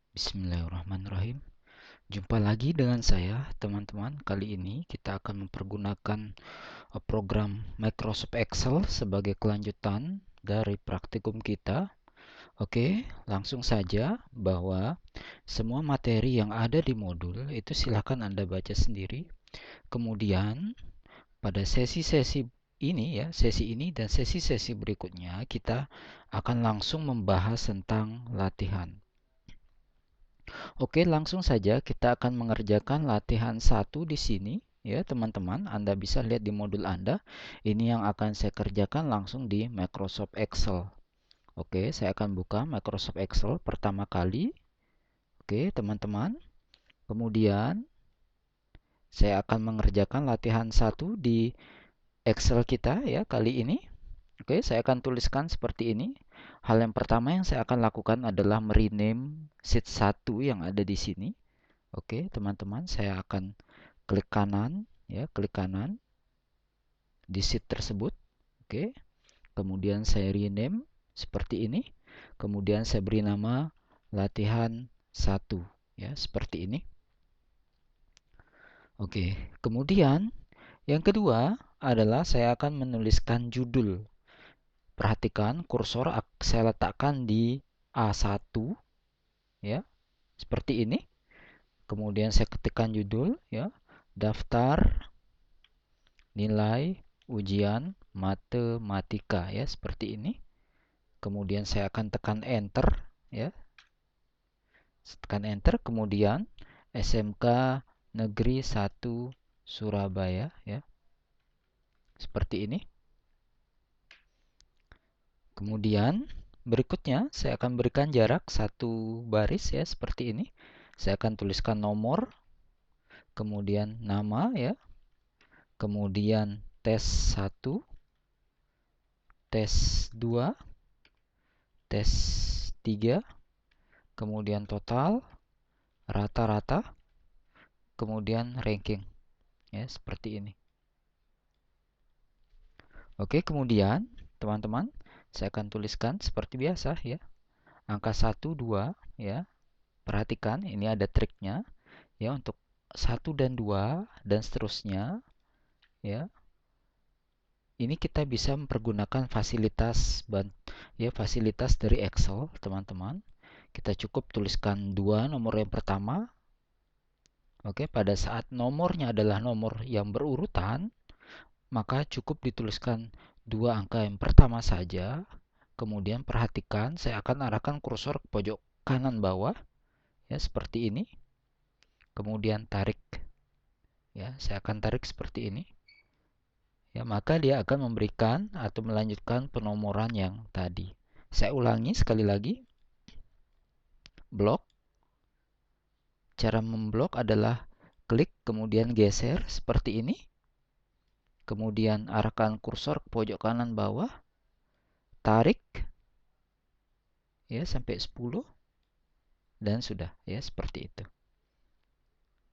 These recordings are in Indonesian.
Bismillahirrahmanirrahim. Jumpa lagi dengan saya, teman-teman. Kali ini kita akan mempergunakan program Microsoft Excel sebagai kelanjutan dari praktikum kita. Oke, langsung saja bahwa semua materi yang ada di modul itu silakan Anda baca sendiri. Kemudian pada sesi-sesi ini ya, sesi ini dan sesi-sesi berikutnya kita akan langsung membahas tentang latihan. Oke, langsung saja kita akan mengerjakan latihan 1 di sini. Ya, teman-teman, Anda bisa lihat di modul Anda. Ini yang akan saya kerjakan langsung di Microsoft Excel. Oke, saya akan buka Microsoft Excel pertama kali. Oke, teman-teman. Kemudian, saya akan mengerjakan latihan 1 di Excel kita ya kali ini. Oke, saya akan tuliskan seperti ini. Hal yang pertama yang saya akan lakukan adalah merename sheet 1 yang ada di sini. Oke, teman-teman, saya akan klik kanan, ya, klik kanan di sheet tersebut. Oke, kemudian saya rename seperti ini. Kemudian saya beri nama latihan 1, ya, seperti ini. Oke, kemudian yang kedua adalah saya akan menuliskan judul. Perhatikan kursor saya letakkan di A1, ya, seperti ini. Kemudian saya ketikkan judul, ya, daftar nilai ujian matematika, ya, seperti ini. Kemudian saya akan tekan enter, ya. Tekan enter, kemudian SMK Negeri 1 Surabaya, ya. Seperti ini. Kemudian berikutnya saya akan berikan jarak 1 baris, ya, seperti ini. Saya akan tuliskan nomor, kemudian nama, ya. Kemudian tes 1, tes 2, tes 3, kemudian total, rata-rata, kemudian ranking, ya, seperti ini. Oke, kemudian teman-teman, saya akan tuliskan seperti biasa, ya, angka 1, 2, ya. Perhatikan ini ada triknya, ya, untuk 1 dan 2 dan seterusnya, ya. Ini kita bisa mempergunakan fasilitas fasilitas dari Excel, teman-teman. Kita cukup tuliskan 2 nomor yang pertama. Oke, pada saat nomornya adalah nomor yang berurutan, maka cukup dituliskan 2 angka yang pertama saja. Kemudian perhatikan, saya akan arahkan kursor ke pojok kanan bawah, ya, seperti ini. Kemudian tarik, ya, saya akan tarik seperti ini. Ya, maka dia akan memberikan atau melanjutkan penomoran yang tadi. Saya ulangi sekali lagi. Blok. Cara memblok adalah klik kemudian geser seperti ini. Kemudian arahkan kursor ke pojok kanan bawah. Tarik, ya, sampai 10 dan sudah, ya, seperti itu.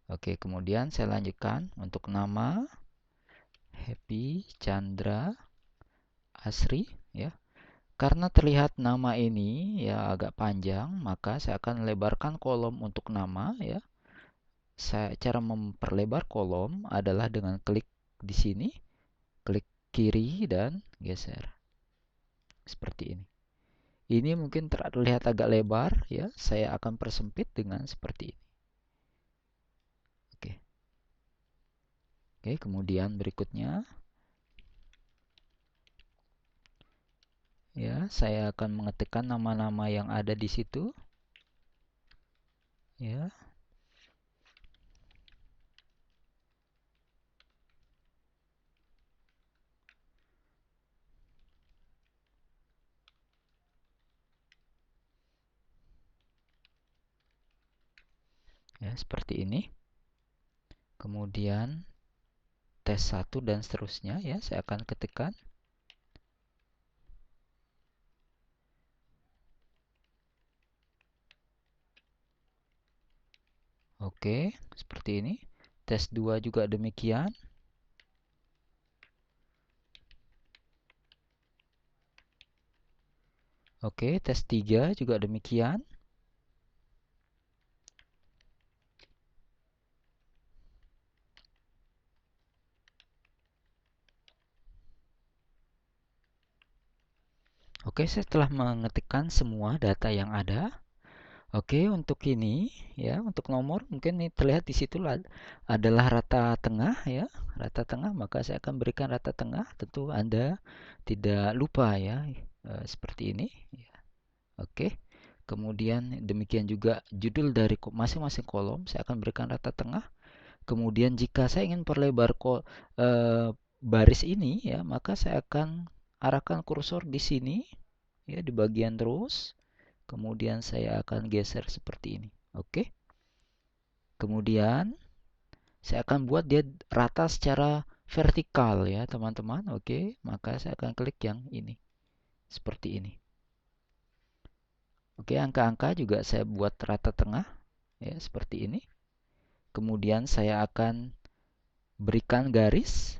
Oke, kemudian saya lanjutkan untuk nama Happy Chandra Asri, ya. Karena terlihat nama ini ya agak panjang, maka saya akan lebarkan kolom untuk nama, ya. Cara memperlebar kolom adalah dengan klik di sini, klik kiri dan geser. Seperti ini. Ini mungkin terlihat agak lebar, ya. Saya akan persempit dengan seperti ini. Oke. Oke, kemudian berikutnya, ya, saya akan mengetikkan nama-nama yang ada di situ, ya. Ya, seperti ini. Kemudian tes 1 dan seterusnya, ya, saya akan ketikkan. Oke, seperti ini. Tes 2 juga demikian. Oke, tes 3 juga demikian. Oke, saya telah mengetikkan semua data yang ada. Oke, untuk ini ya, untuk nomor mungkin ini terlihat di situ adalah rata tengah ya, rata tengah, maka saya akan berikan rata tengah. Tentu Anda tidak lupa ya, seperti ini. Ya. Oke. Kemudian demikian juga judul dari masing-masing kolom saya akan berikan rata tengah. Kemudian jika saya ingin perlebar baris ini ya, maka saya akan arahkan kursor di sini ya di bagian terus. Kemudian saya akan geser seperti ini. Oke. Kemudian saya akan buat dia rata secara vertikal ya, teman-teman. Oke, maka saya akan klik yang ini. Seperti ini. Oke, angka-angka juga saya buat rata tengah ya, seperti ini. Kemudian saya akan berikan garis.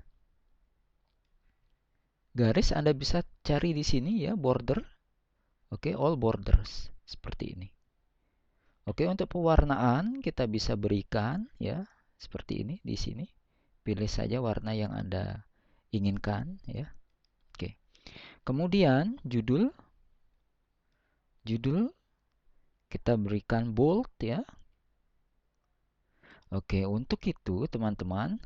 Garis Anda bisa cari di sini ya, border. Oke, all borders seperti ini. Oke, untuk pewarnaan kita bisa berikan ya seperti ini di sini. Pilih saja warna yang Anda inginkan ya. Oke. Kemudian judul kita berikan bold ya. Oke, untuk itu teman-teman,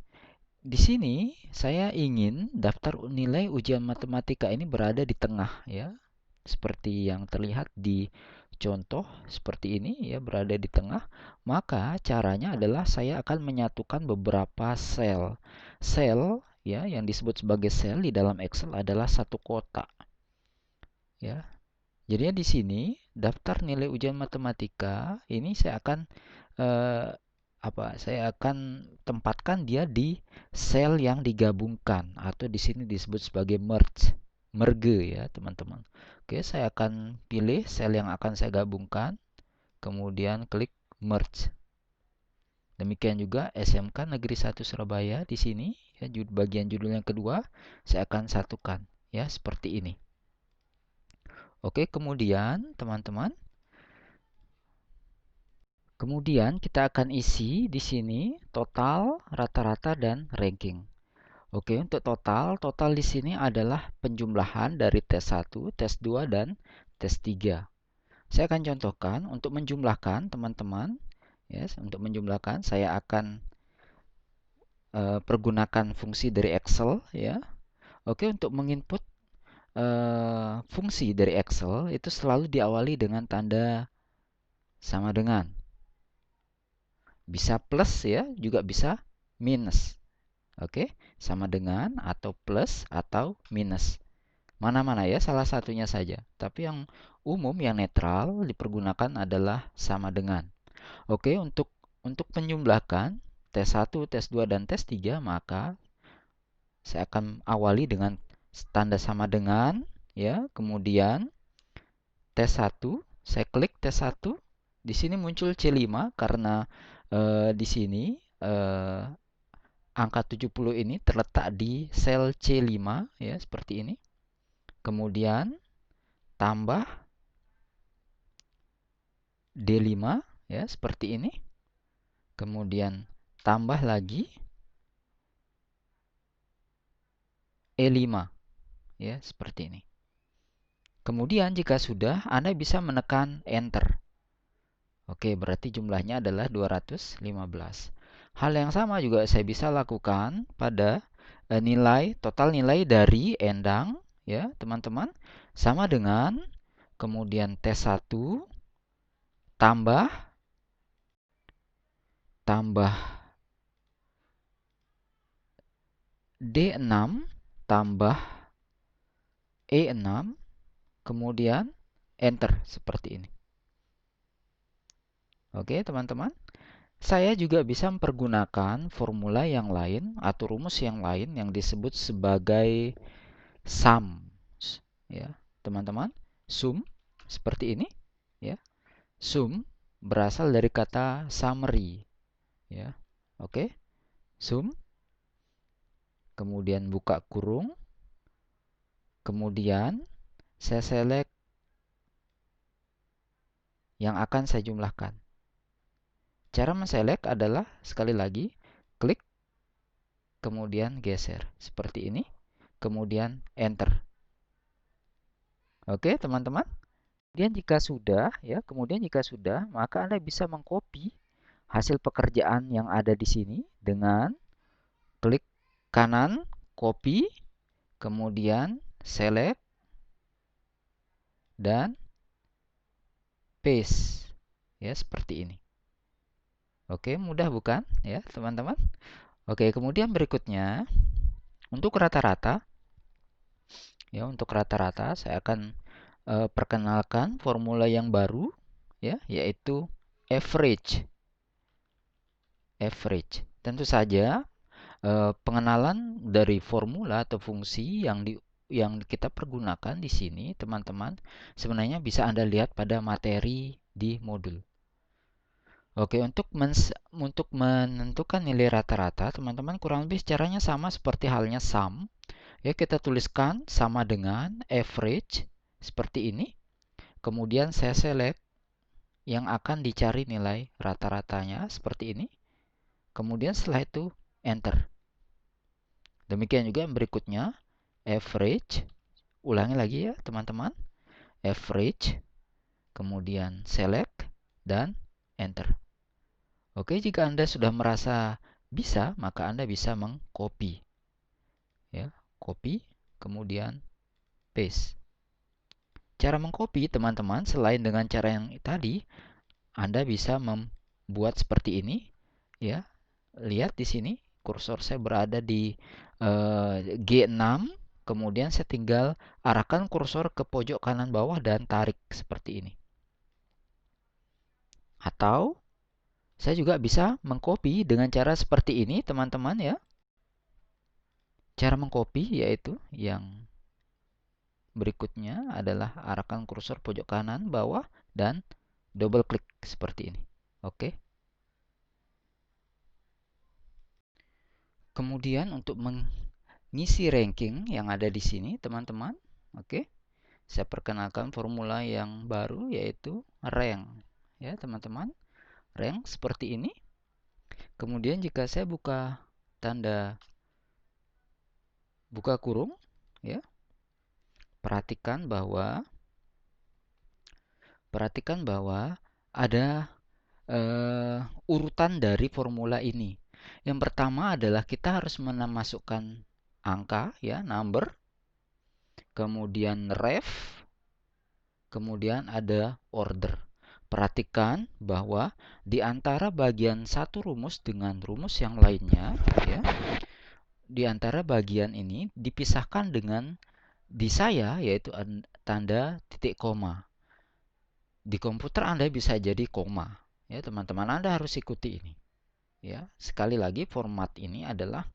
di sini saya ingin daftar nilai ujian matematika ini berada di tengah ya. Seperti yang terlihat di contoh seperti ini ya, berada di tengah. Maka caranya adalah saya akan menyatukan beberapa sel. Sel ya yang disebut sebagai sel di dalam Excel adalah satu kotak. Ya. Jadinya di sini daftar nilai ujian matematika ini saya akan eh, saya akan tempatkan dia di sel yang digabungkan atau di sini disebut sebagai merge ya, teman-teman. Oke, saya akan pilih sel yang akan saya gabungkan, kemudian klik merge. Demikian juga SMK Negeri 1 Surabaya di sini ya, bagian judul yang kedua saya akan satukan ya, seperti ini. Oke, kemudian teman-teman, kemudian kita akan isi di sini total, rata-rata, dan ranking. Oke, untuk total di sini adalah penjumlahan dari tes 1, tes 2, dan tes 3. Saya akan contohkan untuk menjumlahkan teman-teman. Yes, untuk menjumlahkan saya akan pergunakan fungsi dari Excel ya. Oke, untuk menginput fungsi dari Excel itu selalu diawali dengan tanda sama dengan. Bisa plus ya, juga bisa minus. Oke, sama dengan atau plus atau minus. Mana-mana ya, salah satunya saja. Tapi yang umum, yang netral dipergunakan adalah sama dengan. Oke, untuk menjumlahkan tes 1, tes 2, dan tes 3, maka saya akan awali dengan tanda sama dengan ya. Kemudian tes 1, saya klik tes 1. Di sini muncul C5 karena di sini angka 70 ini terletak di sel C5 ya, seperti ini. Kemudian tambah D5 ya, seperti ini. Kemudian tambah lagi E5 ya, seperti ini. Kemudian jika sudah, Anda bisa menekan enter. Oke, berarti jumlahnya adalah 215. Hal yang sama juga saya bisa lakukan pada total nilai dari Endang ya, teman-teman. Sama dengan kemudian tes 1 tambah D6 tambah E6 kemudian enter seperti ini. Oke, teman-teman. Saya juga bisa mempergunakan formula yang lain atau rumus yang lain yang disebut sebagai sum. Ya, teman-teman. Sum seperti ini, ya. Sum berasal dari kata summary, ya. Oke. Sum kemudian buka kurung. Kemudian saya select yang akan saya jumlahkan. Cara menselect adalah sekali lagi klik kemudian geser seperti ini, kemudian enter. Oke, teman-teman. Kemudian jika sudah, maka Anda bisa mengcopy hasil pekerjaan yang ada di sini dengan klik kanan, copy, kemudian select, dan paste. Ya, seperti ini. Oke, mudah bukan ya, teman-teman? Oke, kemudian berikutnya untuk rata-rata saya akan perkenalkan formula yang baru ya, yaitu average. Tentu saja pengenalan dari formula atau fungsi yang kita pergunakan di sini, teman-teman, sebenarnya bisa Anda lihat pada materi di modul. Oke, untuk menentukan nilai rata-rata, teman-teman, kurang lebih caranya sama seperti halnya sum. Ya, kita tuliskan sama dengan average seperti ini. Kemudian saya select yang akan dicari nilai rata-ratanya seperti ini. Kemudian setelah itu enter. Demikian juga yang berikutnya average. Ulangi lagi ya, teman-teman. Average, kemudian select dan enter. Oke, jika Anda sudah merasa bisa, maka Anda bisa mengcopy. Ya, copy, kemudian paste. Cara mengcopy, teman-teman, selain dengan cara yang tadi, Anda bisa membuat seperti ini. Ya, lihat di sini, kursor saya berada di G6, kemudian saya tinggal arahkan kursor ke pojok kanan bawah dan tarik seperti ini. Atau saya juga bisa mengcopy dengan cara seperti ini, teman-teman ya. Cara mengcopy yaitu yang berikutnya adalah arahkan kursor pojok kanan bawah dan double klik seperti ini. Oke. Kemudian untuk mengisi ranking yang ada di sini, teman-teman. Oke. Saya perkenalkan formula yang baru yaitu rank. Ya, teman-teman. Rank seperti ini. Kemudian jika saya buka tanda buka kurung, ya. Perhatikan bahwa ada urutan dari formula ini. Yang pertama adalah kita harus memasukkan angka, ya, number, kemudian ref, kemudian ada order. Perhatikan bahwa di antara bagian satu rumus dengan rumus yang lainnya, ya, di antara bagian ini dipisahkan dengan di saya yaitu tanda titik koma. Di komputer Anda bisa jadi koma. Ya, teman-teman, Anda harus ikuti ini. Ya, sekali lagi format ini adalah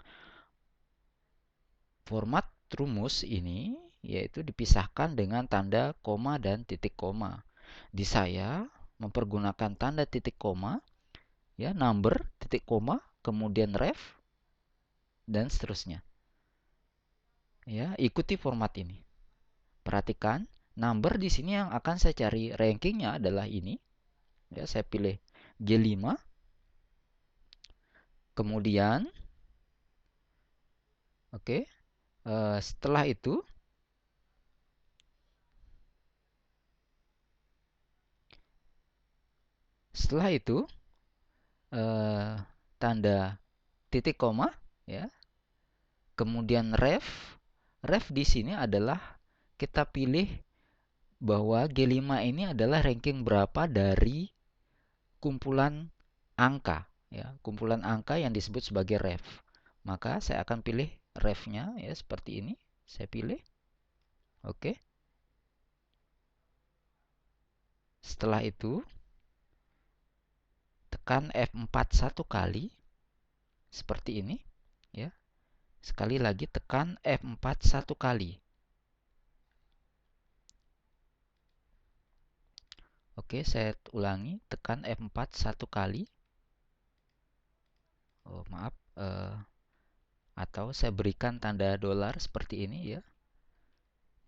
format rumus ini yaitu dipisahkan dengan tanda koma dan titik koma. Di saya mempergunakan tanda titik koma, ya, number, titik koma, kemudian ref dan seterusnya. Ya, ikuti format ini. Perhatikan, number di sini yang akan saya cari rankingnya adalah ini. Ya, saya pilih G5. Kemudian, oke, setelah itu tanda titik koma, ya. Kemudian ref. Ref di sini adalah kita pilih bahwa G5 ini adalah ranking berapa dari kumpulan angka, ya, kumpulan angka yang disebut sebagai ref. Maka saya akan pilih refnya, ya, seperti ini. Saya pilih. Oke. Setelah itu tekan F4 satu kali seperti ini, ya. Sekali lagi tekan F4 satu kali. Oke, saya ulangi, tekan F4 satu kali. Oh, maaf. Atau saya berikan tanda dolar seperti ini, ya.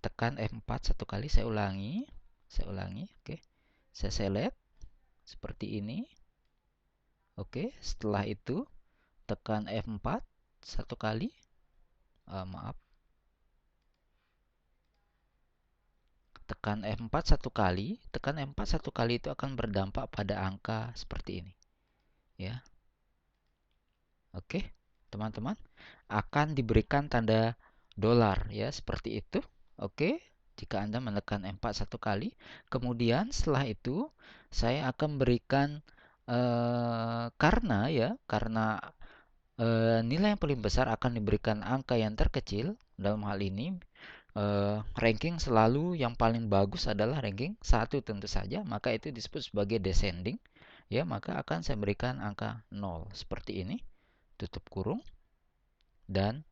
Tekan F4 satu kali, saya ulangi. Oke. Saya select seperti ini. Oke, setelah itu tekan F4 satu kali. Maaf. tekan F4 satu kali, tekan F4 satu kali itu akan berdampak pada angka seperti ini. Ya. Oke, teman-teman, akan diberikan tanda dolar ya, seperti itu. Oke, jika Anda menekan F4 satu kali, kemudian setelah itu saya akan berikan karena nilai yang paling besar akan diberikan angka yang terkecil. Dalam hal ini ranking selalu yang paling bagus adalah ranking 1 tentu saja, maka itu disebut sebagai descending. Ya, maka akan saya berikan angka 0 seperti ini. Tutup kurung dan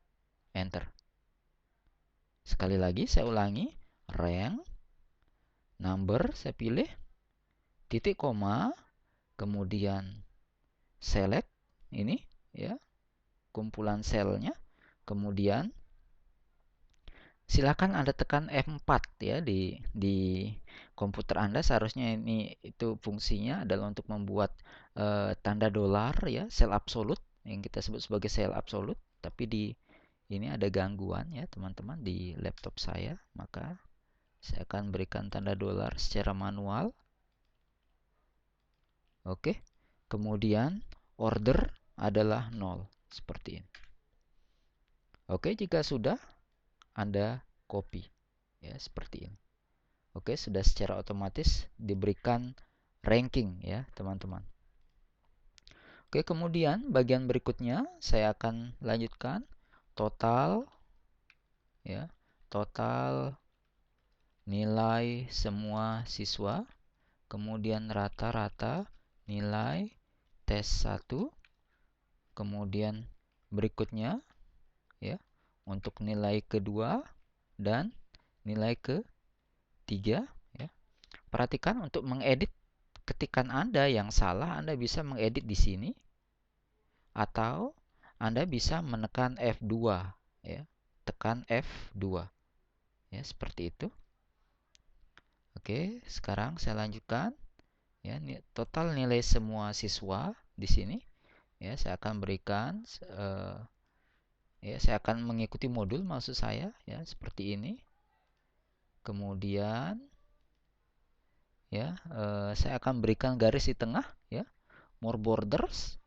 enter. Sekali lagi saya ulangi, rank, number saya pilih, titik koma, kemudian select ini ya, kumpulan selnya, kemudian silakan Anda tekan F4 ya di komputer Anda. Seharusnya ini itu fungsinya adalah untuk membuat tanda dolar ya, sel absolut yang kita sebut sebagai sel absolut, tapi di ini ada gangguan ya teman-teman di laptop saya, maka saya akan berikan tanda dolar secara manual. Oke. Kemudian order adalah 0 seperti ini. Oke, jika sudah Anda copy ya seperti ini. Oke, sudah secara otomatis diberikan ranking ya, teman-teman. Oke, kemudian bagian berikutnya saya akan lanjutkan total ya, total nilai semua siswa, kemudian rata-rata nilai tes 1, kemudian berikutnya ya, untuk nilai kedua dan nilai ketiga ya. Perhatikan untuk mengedit ketikan Anda yang salah, Anda bisa mengedit di sini atau Anda bisa menekan F2 ya. Tekan F2 ya, seperti itu. Oke, sekarang saya lanjutkan ya, total nilai semua siswa di sini ya, saya akan berikan ya, saya akan mengikuti modul maksud saya ya, seperti ini. Kemudian ya, saya akan berikan garis di tengah ya, more borders.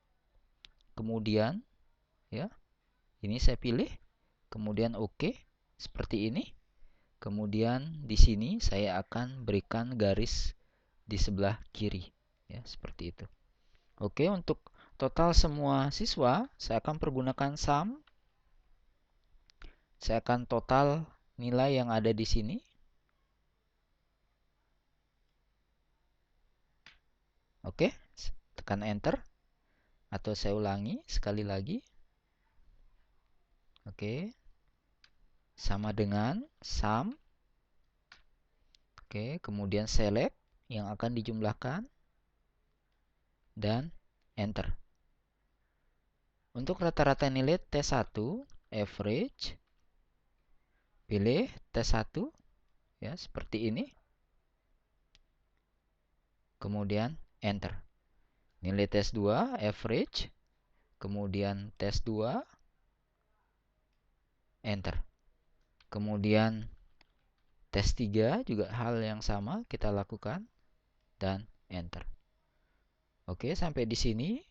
Kemudian ya, ini saya pilih, kemudian oke, seperti ini. Kemudian di sini saya akan berikan garis di sebelah kiri ya, seperti itu. Oke, untuk total semua siswa saya akan pergunakan sum. Saya akan total nilai yang ada di sini. Oke, tekan enter atau saya ulangi sekali lagi. Oke, sama dengan sum. Oke, kemudian select yang akan dijumlahkan dan enter. Untuk rata-rata nilai T1 average, pilih T1 ya, seperti ini. Kemudian enter. Nilai tes 2 average, kemudian tes 2 enter. Kemudian tes 3 juga hal yang sama kita lakukan dan enter. Oke, sampai di sini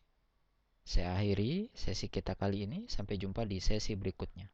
saya akhiri sesi kita kali ini. Sampai jumpa di sesi berikutnya.